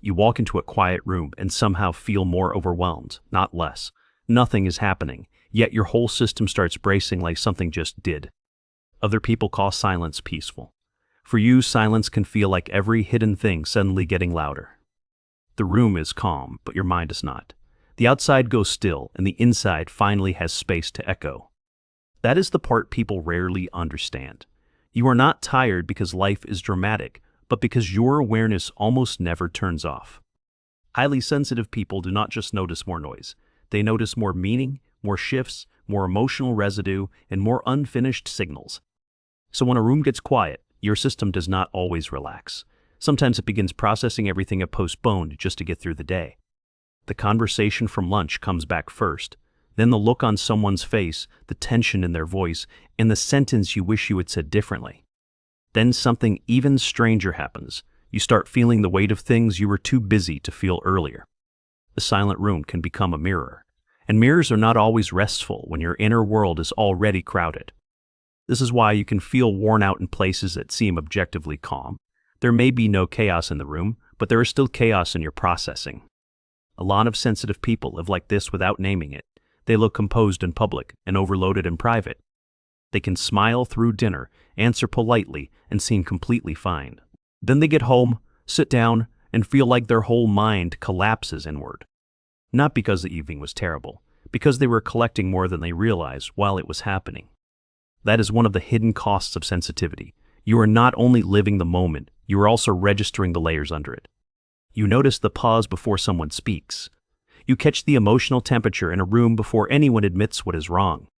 You walk into a quiet room and somehow feel more overwhelmed, not less. Nothing is happening, yet your whole system starts bracing like something just did. Other people call silence peaceful. For you, silence can feel like every hidden thing suddenly getting louder. The room is calm, but your mind is not. The outside goes still, and the inside finally has space to echo. That is the part people rarely understand. You are not tired because life is dramatic, but because your awareness almost never turns off. Highly sensitive people do not just notice more noise. They notice more meaning, more shifts, more emotional residue, and more unfinished signals. So when a room gets quiet, your system does not always relax. Sometimes it begins processing everything it postponed just to get through the day. The conversation from lunch comes back first, then the look on someone's face, the tension in their voice, and the sentence you wish you had said differently. Then something even stranger happens. You start feeling the weight of things you were too busy to feel earlier. The silent room can become a mirror, and mirrors are not always restful when your inner world is already crowded. This is why you can feel worn out in places that seem objectively calm. There may be no chaos in the room, but there is still chaos in your processing. A lot of sensitive people live like this without naming it. They look composed in public and overloaded in private. They can smile through dinner, answer politely, and seem completely fine. Then they get home, sit down, and feel like their whole mind collapses inward. Not because the evening was terrible, because they were collecting more than they realized while it was happening. That is one of the hidden costs of sensitivity. You are not only living the moment, you are also registering the layers under it. You notice the pause before someone speaks. You catch the emotional temperature in a room before anyone admits what is wrong.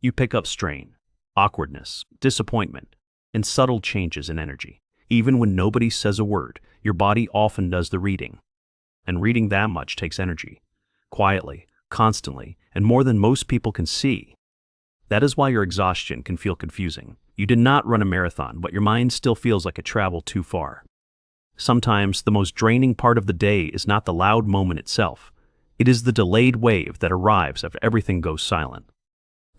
You pick up strain, awkwardness, disappointment, and subtle changes in energy. Even when nobody says a word, your body often does the reading. And reading that much takes energy. Quietly, constantly, and more than most people can see. That is why your exhaustion can feel confusing. You did not run a marathon, but your mind still feels like it traveled too far. Sometimes the most draining part of the day is not the loud moment itself. It is the delayed wave that arrives after everything goes silent.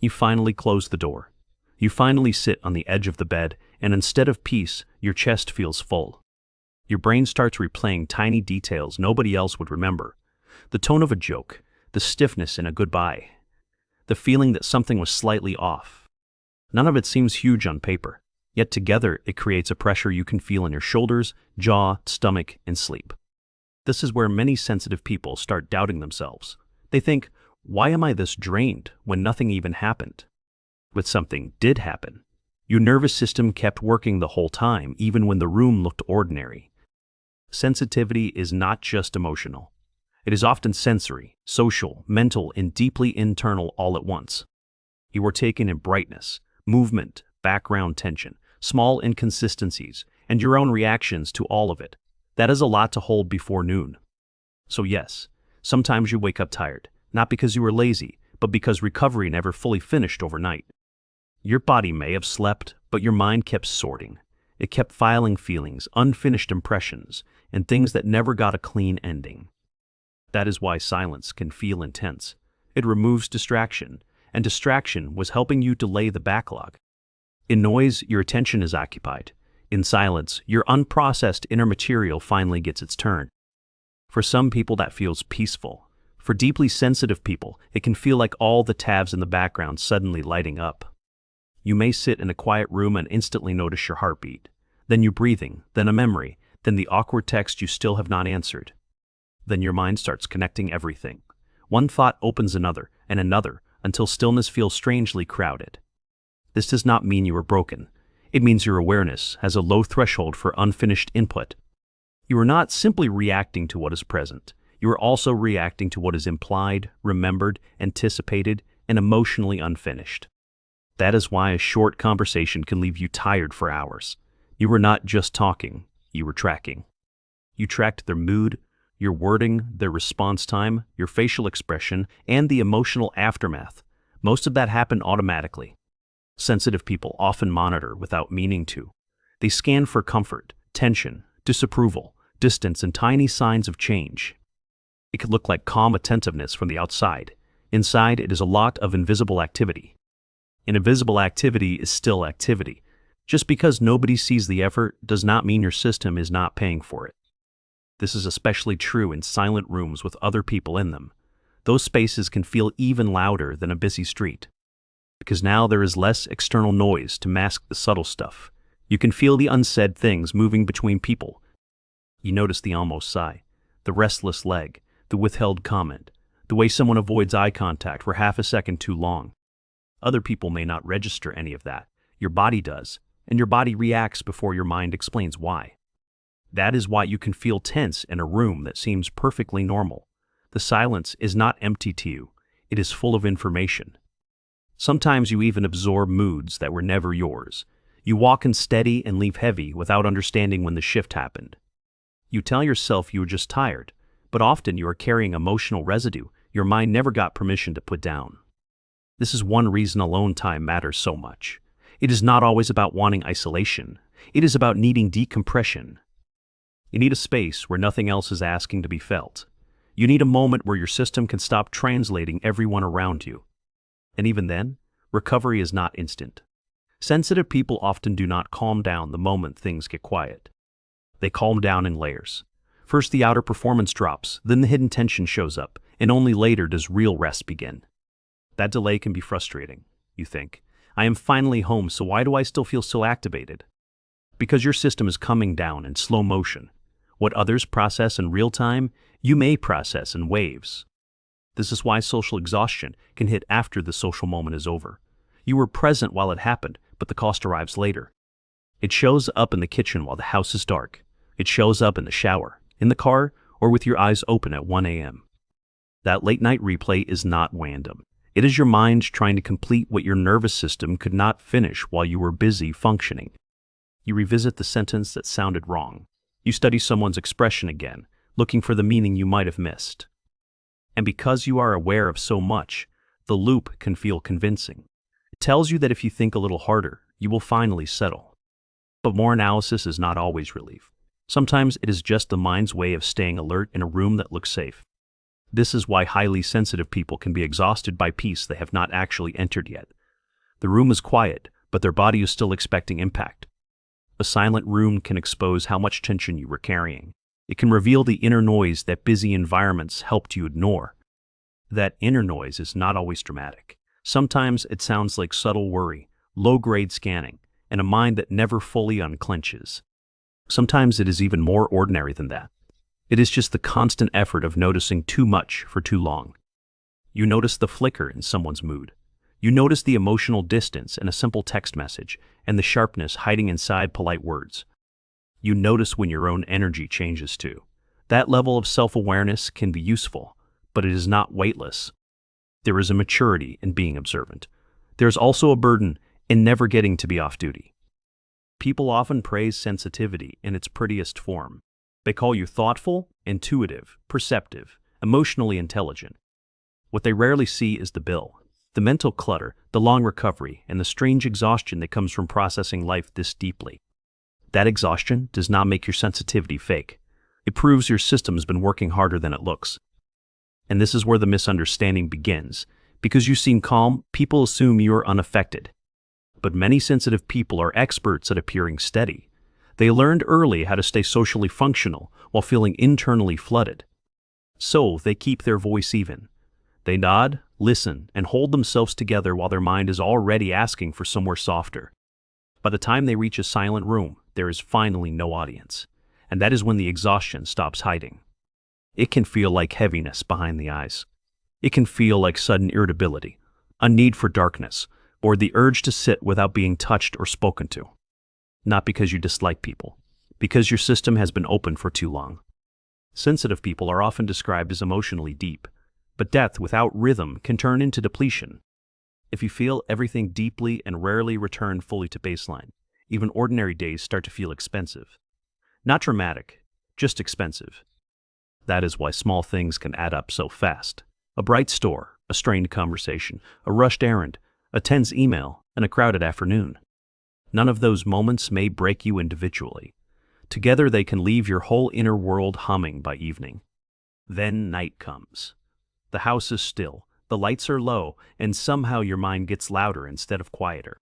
You finally close the door. You finally sit on the edge of the bed, and instead of peace, your chest feels full. Your brain starts replaying tiny details nobody else would remember. The tone of a joke, the stiffness in a goodbye, the feeling that something was slightly off. None of it seems huge on paper, yet together it creates a pressure you can feel in your shoulders, jaw, stomach, and sleep. This is where many sensitive people start doubting themselves. They think, why am I this drained when nothing even happened? But something did happen. Your nervous system kept working the whole time, even when the room looked ordinary. Sensitivity is not just emotional. It is often sensory, social, mental, and deeply internal all at once. You are taken in brightness, movement, background tension, small inconsistencies, and your own reactions to all of it. That is a lot to hold before noon. So yes, sometimes you wake up tired, not because you were lazy, but because recovery never fully finished overnight. Your body may have slept, but your mind kept sorting. It kept filing feelings, unfinished impressions, and things that never got a clean ending. That is why silence can feel intense. It removes distraction, and distraction was helping you delay the backlog. In noise, your attention is occupied. In silence, your unprocessed inner material finally gets its turn. For some people, that feels peaceful. For deeply sensitive people, it can feel like all the tabs in the background suddenly lighting up. You may sit in a quiet room and instantly notice your heartbeat, then you breathing, then a memory, then the awkward text you still have not answered. Then your mind starts connecting everything. One thought opens another, and another, until stillness feels strangely crowded. This does not mean you are broken. It means your awareness has a low threshold for unfinished input. You are not simply reacting to what is present. You are also reacting to what is implied, remembered, anticipated, and emotionally unfinished. That is why a short conversation can leave you tired for hours. You were not just talking, you were tracking. You tracked their mood, your wording, their response time, your facial expression, and the emotional aftermath. Most of that happened automatically. Sensitive people often monitor without meaning to. They scan for comfort, tension, disapproval, distance, and tiny signs of change. It could look like calm attentiveness from the outside. Inside, it is a lot of invisible activity. And invisible activity is still activity. Just because nobody sees the effort does not mean your system is not paying for it. This is especially true in silent rooms with other people in them. Those spaces can feel even louder than a busy street, because now there is less external noise to mask the subtle stuff. You can feel the unsaid things moving between people. You notice the almost sigh, the restless leg, the withheld comment, the way someone avoids eye contact for half a second too long. Other people may not register any of that. Your body does, and your body reacts before your mind explains why. That is why you can feel tense in a room that seems perfectly normal. The silence is not empty to you. It is full of information. Sometimes you even absorb moods that were never yours. You walk in steady and leave heavy without understanding when the shift happened. You tell yourself you were just tired, but often you are carrying emotional residue your mind never got permission to put down. This is one reason alone time matters so much. It is not always about wanting isolation. It is about needing decompression. You need a space where nothing else is asking to be felt. You need a moment where your system can stop translating everyone around you. And even then, recovery is not instant. Sensitive people often do not calm down the moment things get quiet. They calm down in layers. First the outer performance drops, then the hidden tension shows up, and only later does real rest begin. That delay can be frustrating. You think, I am finally home, so why do I still feel so activated? Because your system is coming down in slow motion. What others process in real time, you may process in waves. This is why social exhaustion can hit after the social moment is over. You were present while it happened, but the cost arrives later. It shows up in the kitchen while the house is dark. It shows up in the shower, in the car, or with your eyes open at 1 a.m. That late night replay is not random. It is your mind trying to complete what your nervous system could not finish while you were busy functioning. You revisit the sentence that sounded wrong. You study someone's expression again, looking for the meaning you might have missed. And because you are aware of so much, the loop can feel convincing. It tells you that if you think a little harder, you will finally settle. But more analysis is not always relief. Sometimes it is just the mind's way of staying alert in a room that looks safe. This is why highly sensitive people can be exhausted by peace they have not actually entered yet. The room is quiet, but their body is still expecting impact. A silent room can expose how much tension you were carrying. It can reveal the inner noise that busy environments helped you ignore. That inner noise is not always dramatic. Sometimes it sounds like subtle worry, low-grade scanning, and a mind that never fully unclenches. Sometimes it is even more ordinary than that. It is just the constant effort of noticing too much for too long. You notice the flicker in someone's mood. You notice the emotional distance in a simple text message and the sharpness hiding inside polite words. You notice when your own energy changes too. That level of self-awareness can be useful, but it is not weightless. There is a maturity in being observant. There is also a burden in never getting to be off duty. People often praise sensitivity in its prettiest form. They call you thoughtful, intuitive, perceptive, emotionally intelligent. What they rarely see is the bill, the mental clutter, the long recovery, and the strange exhaustion that comes from processing life this deeply. That exhaustion does not make your sensitivity fake. It proves your system has been working harder than it looks. And this is where the misunderstanding begins. Because you seem calm, people assume you are unaffected. But many sensitive people are experts at appearing steady. They learned early how to stay socially functional while feeling internally flooded. So they keep their voice even. They nod, listen, and hold themselves together while their mind is already asking for somewhere softer. By the time they reach a silent room, there is finally no audience. And that is when the exhaustion stops hiding. It can feel like heaviness behind the eyes. It can feel like sudden irritability, a need for darkness, or the urge to sit without being touched or spoken to. Not because you dislike people, because your system has been open for too long. Sensitive people are often described as emotionally deep, but depth without rhythm can turn into depletion. If you feel everything deeply and rarely return fully to baseline, even ordinary days start to feel expensive. Not dramatic, just expensive. That is why small things can add up so fast. A bright store, a strained conversation, a rushed errand, a tense email, and a crowded afternoon. None of those moments may break you individually. Together they can leave your whole inner world humming by evening. Then night comes. The house is still, the lights are low, and somehow your mind gets louder instead of quieter.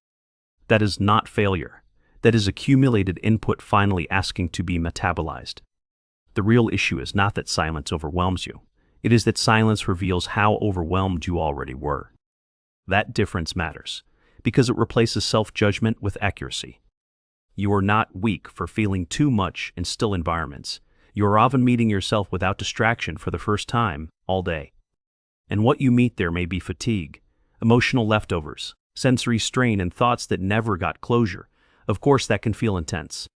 That is not failure. That is accumulated input finally asking to be metabolized. The real issue is not that silence overwhelms you. It is that silence reveals how overwhelmed you already were. That difference matters, because it replaces self-judgment with accuracy. You are not weak for feeling too much in still environments. You are often meeting yourself without distraction for the first time all day. And what you meet there may be fatigue, emotional leftovers, sensory strain, and thoughts that never got closure. Of course, that can feel intense.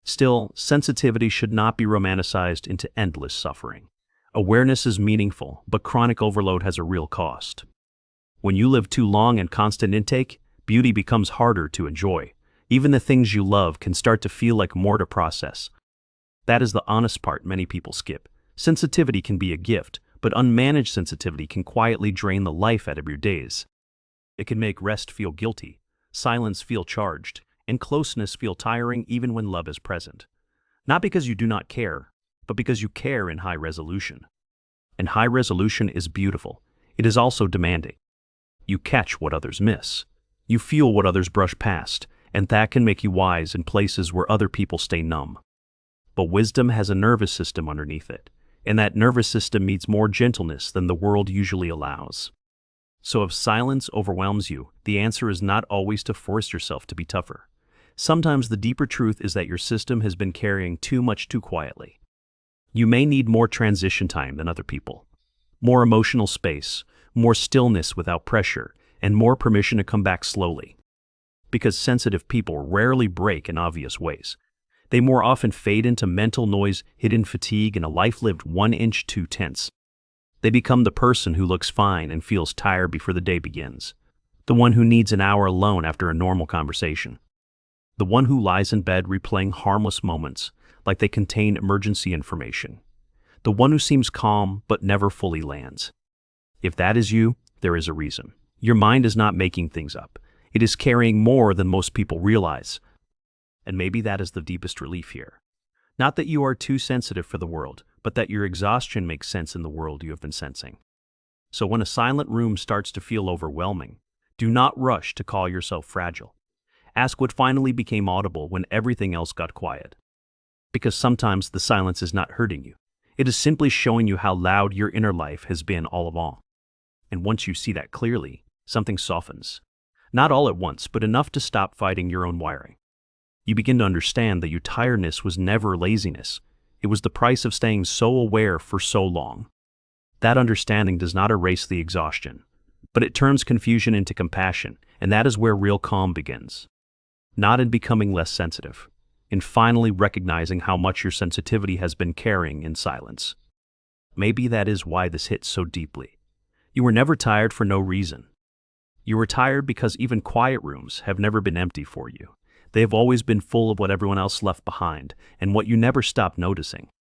Still, sensitivity should not be romanticized into endless suffering. Awareness is meaningful, but chronic overload has a real cost. When you live too long in constant intake, beauty becomes harder to enjoy. Even the things you love can start to feel like more to process. That is the honest part many people skip. Sensitivity can be a gift, but unmanaged sensitivity can quietly drain the life out of your days. It can make rest feel guilty, silence feel charged, and closeness feel tiring even when love is present. Not because you do not care, but because you care in high resolution. And high resolution is beautiful. It is also demanding. You catch what others miss. You feel what others brush past, and that can make you wise in places where other people stay numb. But wisdom has a nervous system underneath it, and that nervous system needs more gentleness than the world usually allows. So if silence overwhelms you, the answer is not always to force yourself to be tougher. Sometimes the deeper truth is that your system has been carrying too much too quietly. You may need more transition time than other people, more emotional space, more stillness without pressure, and more permission to come back slowly. Because sensitive people rarely break in obvious ways. They more often fade into mental noise, hidden fatigue, and a life lived 1 inch too tense. They become the person who looks fine and feels tired before the day begins. The one who needs an hour alone after a normal conversation. The one who lies in bed replaying harmless moments like they contain emergency information. The one who seems calm but never fully lands. If that is you, there is a reason. Your mind is not making things up. It is carrying more than most people realize. And maybe that is the deepest relief here. Not that you are too sensitive for the world, but that your exhaustion makes sense in the world you have been sensing. So when a silent room starts to feel overwhelming, do not rush to call yourself fragile. Ask what finally became audible when everything else got quiet. Because sometimes the silence is not hurting you. It is simply showing you how loud your inner life has been all along. And once you see that clearly, something softens. Not all at once, but enough to stop fighting your own wiring. You begin to understand that your tiredness was never laziness. It was the price of staying so aware for so long. That understanding does not erase the exhaustion, but it turns confusion into compassion, and that is where real calm begins. Not in becoming less sensitive, in finally recognizing how much your sensitivity has been carrying in silence. Maybe that is why this hits so deeply. You were never tired for no reason. You were tired because even quiet rooms have never been empty for you. They have always been full of what everyone else left behind, and what you never stopped noticing.